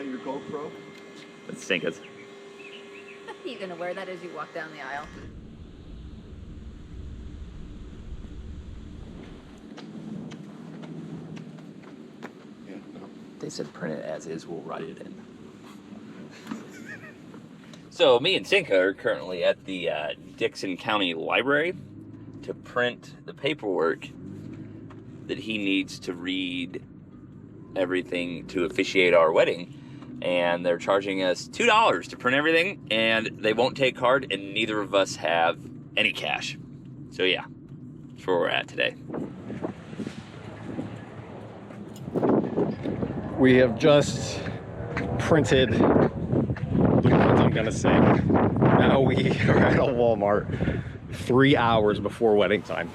that your GoPro? That's Sinka's. You gonna wear that as you walk down the aisle? Yeah, no. They said print it as is, we'll write it in. So me and Sinka are currently at the Dixon County Library to print the paperwork that he needs to read everything to officiate our wedding. And they're charging us $2 to print everything, and they won't take card, and neither of us have any cash. So yeah, that's where we're at today. We have just printed the ones I'm gonna sing. Now we are at a Walmart 3 hours before wedding time.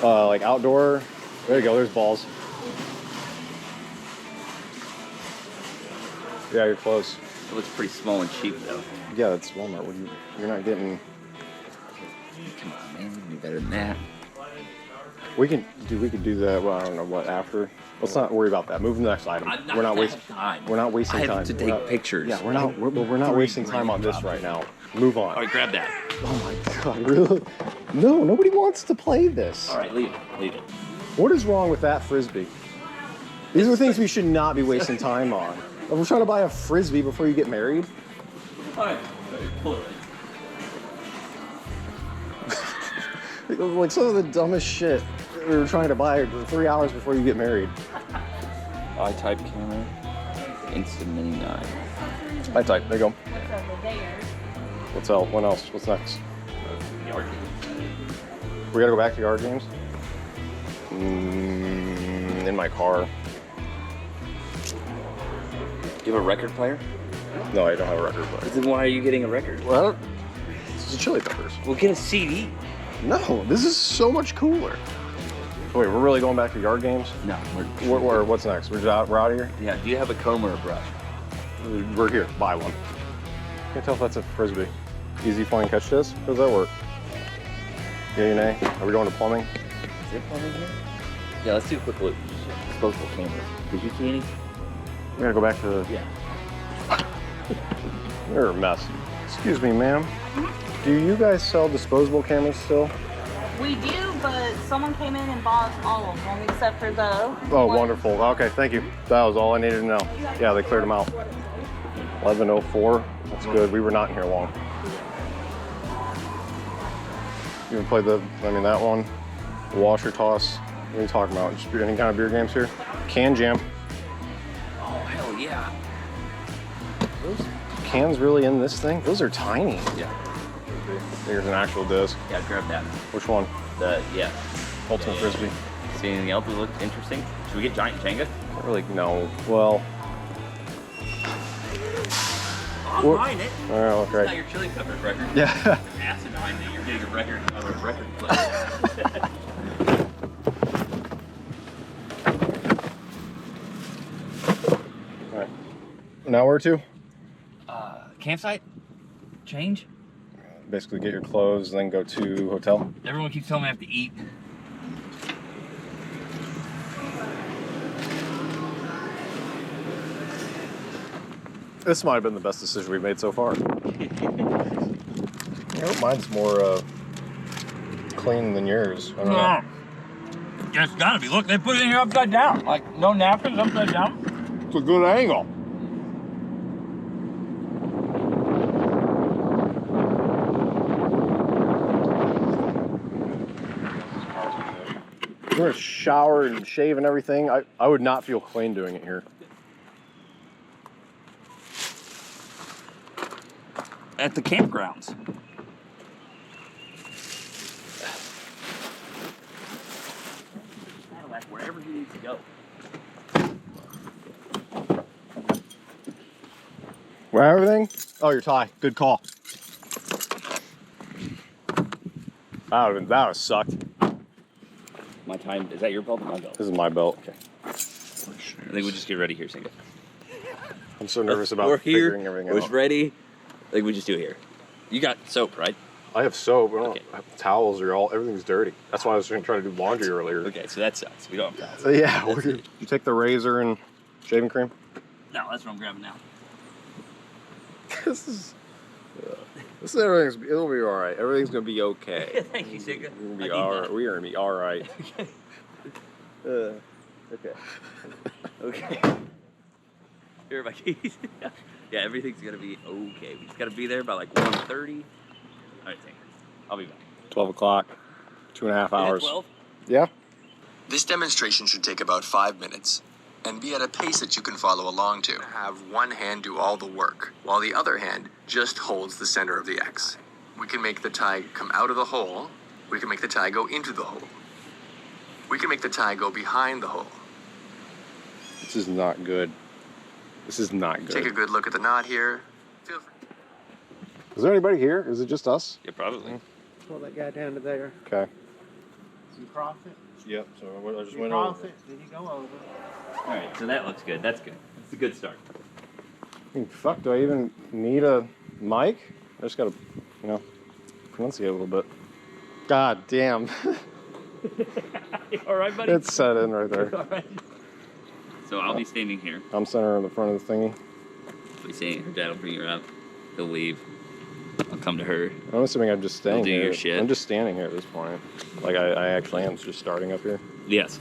Like outdoor, there you go, there's balls. Yeah, you're close. It looks pretty small and cheap though. Yeah, that's Walmart. You're not getting. Come on, man, you can do better than that. We can do that. Well, I don't know what after. Let's not worry about that. Move to the next item. We're not wasting time. We're not wasting time. I have to take pictures. Yeah, we're not wasting time on this right now. Move on. All right, grab that. Oh my God, really? No, nobody wants to play this. All right, leave it. What is wrong with that frisbee? These are things we should not be wasting time on. We're trying to buy a frisbee before you get married. All right, pull it. Like some of the dumbest shit we were trying to buy for 3 hours before you get married. I-type camera, Instant Mini 9. I-type, there you go. What's else? What else? What's next? Yard games. We gotta go back to yard games? In my car. Do you have a record player? No, I don't have a record player. Then why are you getting a record? Well, it's the Chili Peppers. We'll get a CD. No, this is so much cooler. Wait, we're really going back to yard games? No, What's next? We're out of here? Yeah, do you have a comb or a brush? We're here. Buy one. Can't tell if that's a frisbee. Easy flying catch this? How does that work? Yay, nay? Are we going to plumbing? Is there plumbing here? Yeah, let's do a quick look. Disposable cameras. Did you see any? We gotta go back to. Yeah. You're a mess. Excuse me, ma'am. Do you guys sell disposable cameras still? We do, but someone came in and bought all of them except for the. Oh, wonderful. Okay, thank you. That was all I needed to know. Yeah, they cleared them out. 11:04. That's good. We were not in here long. You even played that one? Washer toss. What are you talking about? Just any kind of beer games here? Can jam. Oh, hell yeah. Those cans really in this thing? Those are tiny. Yeah. Here's an actual disc. Yeah, grab that. Which one? Yeah. Ultimate Frisbee. See anything else that looks interesting? Should we get Giant Jenga? Not really, no. Well. I'm buying it. Oh, It's not okay. your Chili Peppers record. Yeah. Asinine that you're getting a record of a record player. All right. Now where to? Campsite? Change? Basically get your clothes, then go to hotel. Everyone keeps telling me I have to eat. This might have been the best decision we've made so far. Mine's more clean than yours. I don't know. Yeah, it's gotta be. Look, they put it in here upside down. Like, no napkins upside down. It's a good angle. We're gonna shower and shave and everything. I would not feel clean doing it here. At the campgrounds. Like wherever you need to go. Where everything? Oh, your tie. Good call. That would have sucked. My time, is that your belt or my belt? This is my belt. Okay. I think we just get ready here, Sinka. I'm so nervous about We're here, figuring everything we're out. ready. Like we just do it here. You got soap, right? I have soap. I don't Okay. have towels are everything's dirty. That's why I was going to try to do laundry earlier. Okay, so that sucks. We don't have towels. So yeah, That's it. you take the razor and shaving cream. No, that's what I'm grabbing now. This is everything's. It'll be all right. Everything's gonna be okay. Thank you, Sinka. We're gonna be all right. We are gonna be all right. Okay. Okay. Here are my keys. Yeah, everything's gonna be okay. We just gotta be there by like 1:30. All right, Sinka. I'll be back. 12 o'clock. 2.5 hours. 12? Yeah. This demonstration should take about 5 minutes and be at a pace that you can follow along to. Have one hand do all the work, while the other hand just holds the center of the X. We can make the tie come out of the hole. We can make the tie go into the hole. We can make the tie go behind the hole. This is not good. This is not good. Take a good look at the knot here. Feel free. Is there anybody here? Is it just us? Yeah, probably. Pull that guy down to there. Okay. You cross it. Yep. So I just You cross it, then you go over. All right, so that looks good. That's good. It's a good start. I mean, fuck, do I even need a mic? I just gotta, pronunciate a little bit. God damn. You all right, buddy? It's set in right there. All right. So I'll be standing here. I'm center in the front of the thingy. I'll be saying her dad will bring her up. He'll leave. I'll come to her. I'm assuming I'm just staying do here. your shit. I'm just standing here at this point. Like, I actually am just starting up here. Yes.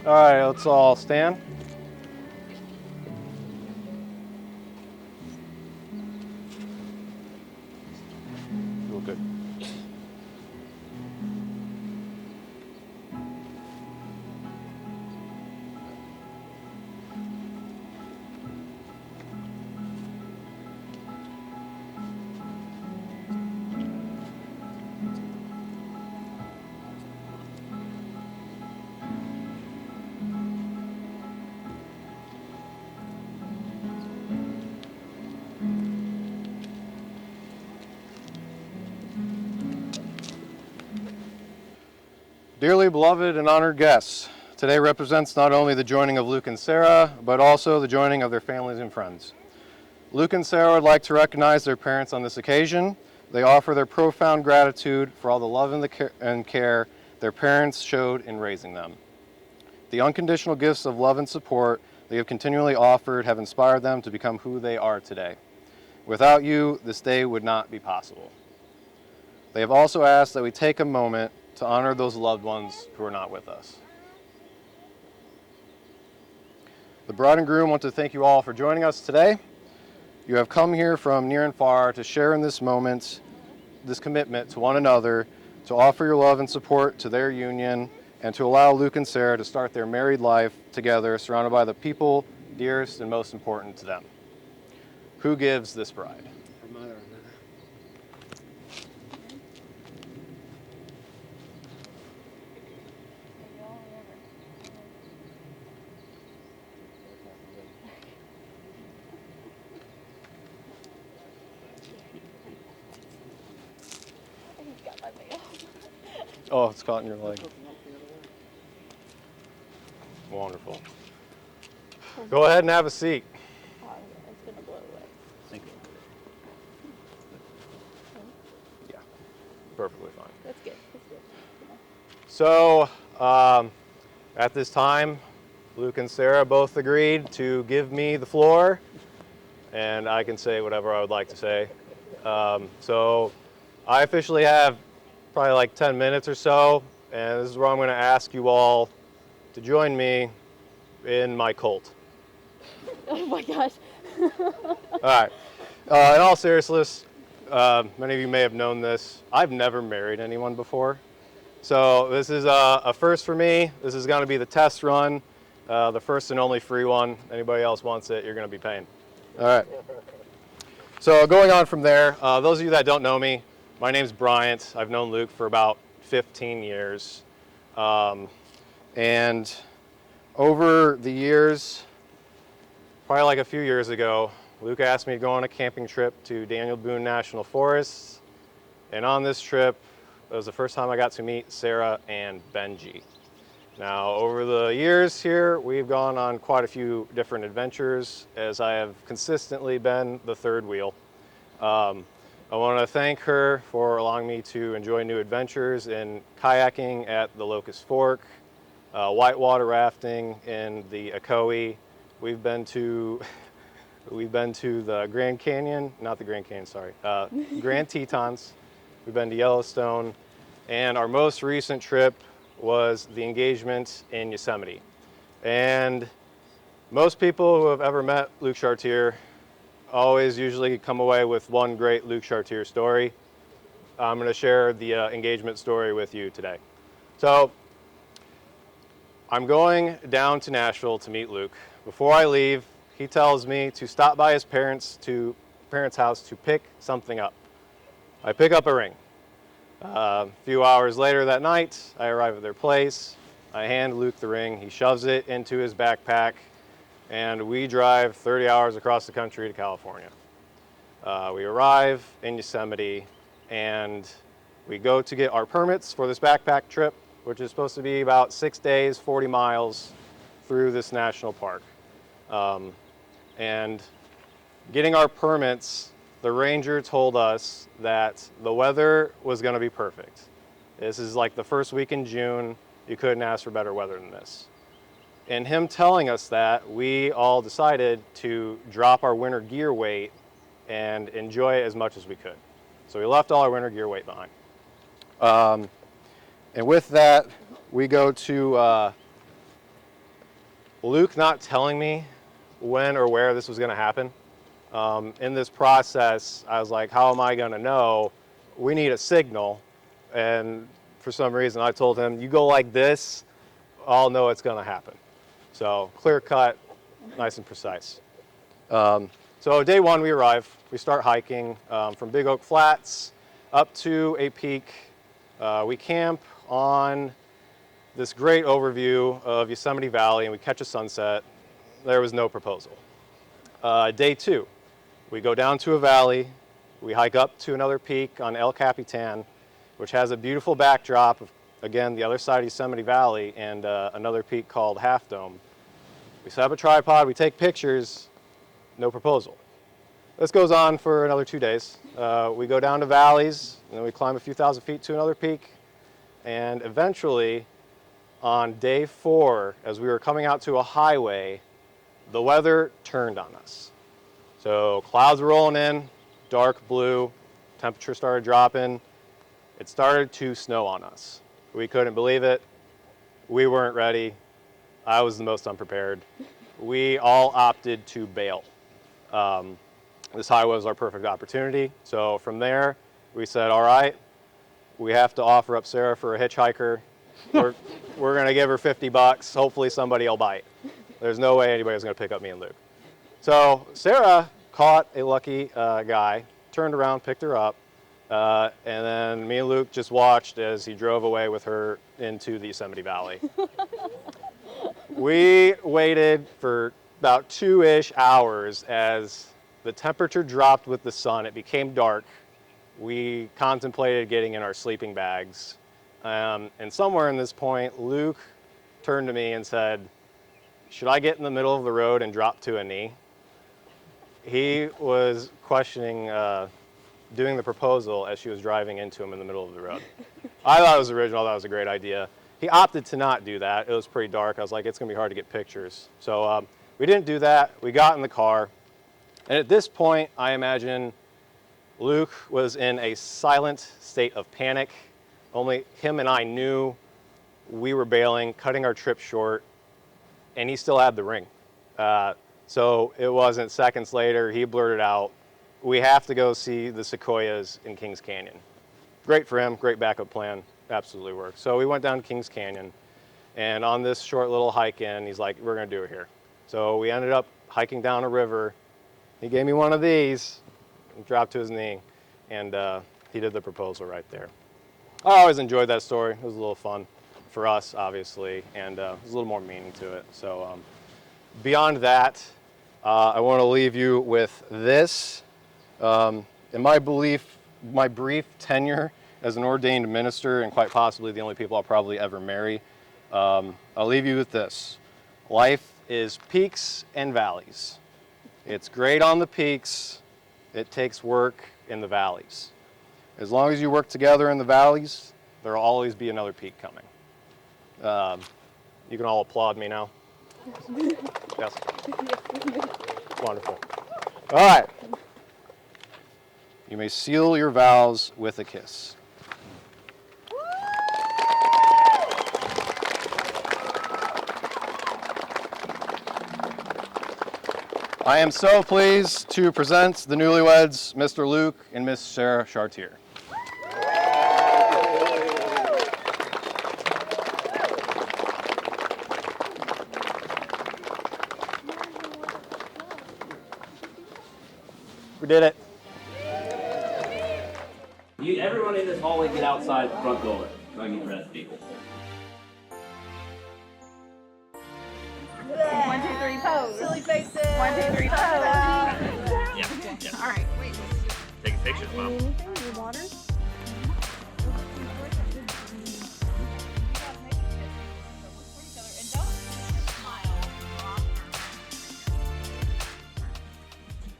All right, let's all stand. Feel good. Dearly beloved and honored guests, today represents not only the joining of Luke and Sarah, but also the joining of their families and friends. Luke and Sarah would like to recognize their parents on this occasion. They offer their profound gratitude for all the love and care their parents showed in raising them. The unconditional gifts of love and support they have continually offered have inspired them to become who they are today. Without you, this day would not be possible. They have also asked that we take a moment to honor those loved ones who are not with us. The bride and groom want to thank you all for joining us today. You have come here from near and far to share in this moment, this commitment to one another, to offer your love and support to their union, and to allow Luke and Sarah to start their married life together, surrounded by the people dearest and most important to them. Who gives this bride? Her mother and I. Oh, it's caught in your leg. Wonderful. Go ahead and have a seat. It's gonna blow away. Thank you. Yeah, perfectly fine. That's good. That's good. So, at this time, Luke and Sarah both agreed to give me the floor, and I can say whatever I would like to say. So, I officially have probably like 10 minutes or so, and this is where I'm going to ask you all to join me in my cult. Oh my gosh. All right. In all seriousness, many of you may have known this. I've never married anyone before. So this is a first for me. This is going to be the test run, the first and only free one. Anybody else wants it, you're going to be paying. All right. So going on from there, those of you that don't know me, my name's Bryant. I've known Luke for about 15 years. And over the years, probably like a few years ago, Luke asked me to go on a camping trip to Daniel Boone National Forest. And on this trip, it was the first time I got to meet Sarah and Benji. Now, over the years here, we've gone on quite a few different adventures, as I have consistently been the third wheel. I want to thank her for allowing me to enjoy new adventures in kayaking at the Locust Fork, whitewater rafting in the Ocoee. We've been to the Grand Canyon, not the Grand Canyon, sorry, Grand Tetons. We've been to Yellowstone, and our most recent trip was the engagement in Yosemite. And most people who have ever met Luke Chartier always usually come away with one great Luke Chartier story. I'm going to share the engagement story with you today. So I'm going down to Nashville to meet Luke. Before I leave, he tells me to stop by his parents' house to pick something up. I pick up a ring. A few hours later that night, I arrive at their place. I hand Luke the ring. He shoves it into his backpack, and we drive 30 hours across the country to California. We arrive in Yosemite, and we go to get our permits for this backpack trip, which is supposed to be about 6 days, 40 miles through this national park. And getting our permits, the ranger told us that the weather was going to be perfect. This is like the first week in June. You couldn't ask for better weather than this. And him telling us that, we all decided to drop our winter gear weight and enjoy it as much as we could. So we left all our winter gear weight behind. And with that, we go to Luke not telling me when or where this was going to happen. In this process, I was like, how am I going to know? We need a signal. And for some reason, I told him, you go like this, I'll know it's going to happen. So clear cut, nice and precise. So day one, we arrive. We start hiking from Big Oak Flats up to a peak. We camp on this great overview of Yosemite Valley, and we catch a sunset. There was no proposal. Day two, we go down to a valley. We hike up to another peak on El Capitan, which has a beautiful backdrop of, again, the other side of Yosemite Valley, and another peak called Half Dome. We set up a tripod, we take pictures, no proposal. This goes on for another 2 days. We go down to valleys, and then we climb a few thousand feet to another peak. And eventually, on day 4, as we were coming out to a highway, the weather turned on us. So clouds were rolling in, dark blue, temperature started dropping. It started to snow on us. We couldn't believe it. We weren't ready. I was the most unprepared. We all opted to bail. This highway was our perfect opportunity. So from there, we said, all right, we have to offer up Sarah for a hitchhiker. We're gonna give her $50. Hopefully somebody will bite. There's no way anybody's gonna pick up me and Luke. So Sarah caught a lucky guy, turned around, picked her up, and then me and Luke just watched as he drove away with her into the Yosemite Valley. We waited for about 2-ish hours as the temperature dropped with the sun. It became dark. We contemplated getting in our sleeping bags. And somewhere in this point, Luke turned to me and said, should I get in the middle of the road and drop to a knee? He was questioning doing the proposal as she was driving into him in the middle of the road. I thought it was original, that was a great idea. He opted to not do that. It was pretty dark. I was like, it's gonna be hard to get pictures. So we didn't do that. We got in the car. And at this point, I imagine Luke was in a silent state of panic. Only him and I knew we were bailing, cutting our trip short, and he still had the ring. So it wasn't seconds later, he blurted out, we have to go see the sequoias in Kings Canyon. Great for him, great backup plan, absolutely worked. So we went down to Kings Canyon, and on this short little hike in, he's like, we're gonna do it here. So we ended up hiking down a river. He gave me one of these, and dropped to his knee, and he did the proposal right there. I always enjoyed that story. It was a little fun for us, obviously, and there's a little more meaning to it. So beyond that, I want to leave you with this. In my belief, my brief tenure as an ordained minister, and quite possibly the only people I'll probably ever marry, I'll leave you with this. Life is peaks and valleys. It's great on the peaks. It takes work in the valleys. As long as you work together in the valleys, there will always be another peak coming. You can all applaud me now. Yes. Wonderful. All right. You may seal your vows with a kiss. I am so pleased to present the newlyweds, Mr. Luke and Miss Sarah Chartier. We did it. Everyone in this hallway get outside the front door so I can rest people. 1, 2, 3, pose. Silly faces. 1, 2, 3, pose. Yeah. All right, wait. Taking pictures, Mom. Anything? Your water?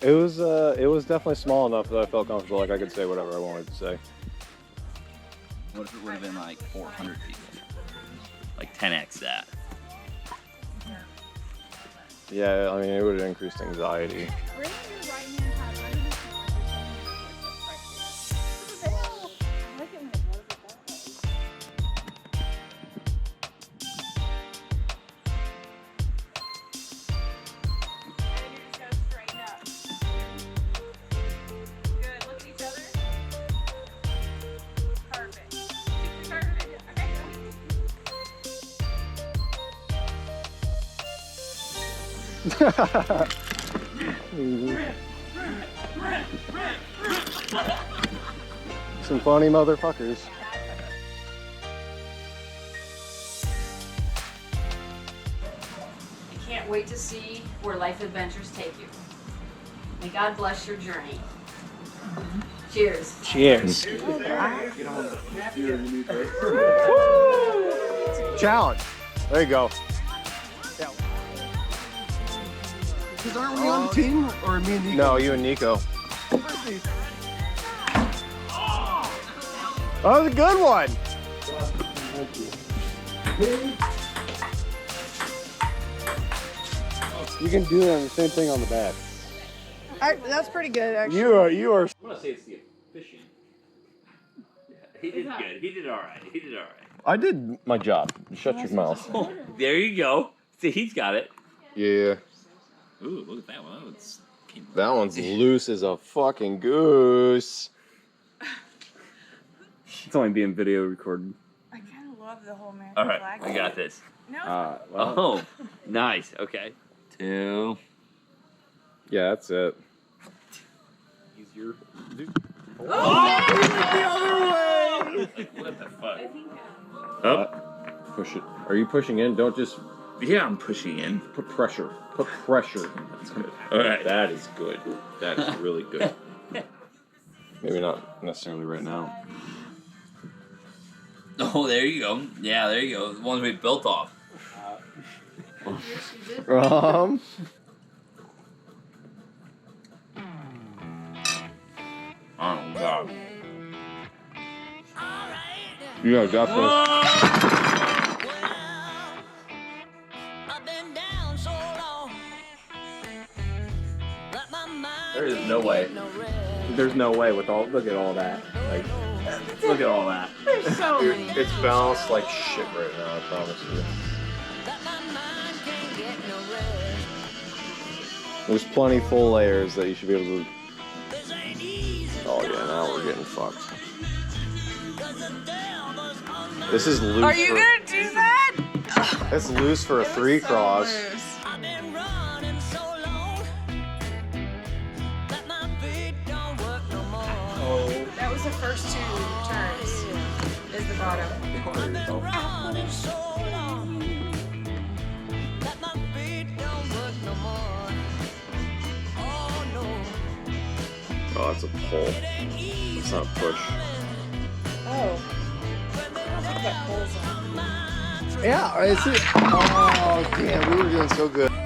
It was definitely small enough that I felt comfortable, like I could say whatever I wanted to say. What if it would have been like 400 people? Like 10x that. Yeah, I mean, it would have increased anxiety. Some funny motherfuckers. I can't wait to see where life adventures take you. May God bless your journey. Cheers. Cheers. Challenge. There you go. Because aren't we on team, or me and Nico? No, you and Nico. That was a good one. You can do the same thing on the back. That's pretty good, actually. You are. I want to say it's the efficient. He did good. He did all right. He did all right. I did my job. Shut your mouth. Oh, there you go. See, he's got it. Yeah. Ooh, look at that one. That one's loose as a fucking goose. It's only being video recorded. I kind of love the whole American All right, flag. I got this. No. Oh, nice. Okay. 2. Yeah, that's it. Easier. What the fuck? Up. Push it. Are you pushing in? Don't just Yeah, I'm pushing in. put pressure. Put pressure. That's good. All right. That is good. That is really good. Maybe not necessarily right now. Oh, there you go. Yeah, there you go. The ones we built off. Oh, God. Yeah, definitely. There is no way. There's no way with all. Look at all that. Like, look at all that. There's so many. It's balanced like shit right now, I promise you. There's plenty full layers that you should be able to... Oh yeah, now we're getting fucked. This is loose. Are you gonna do that? It's loose for a 3 cross. That was the first 2 turns. is the bottom. Oh, it's a pull. It's not a push. Oh. I don't think that pulls on. Yeah, I see. Oh, damn, we were doing so good.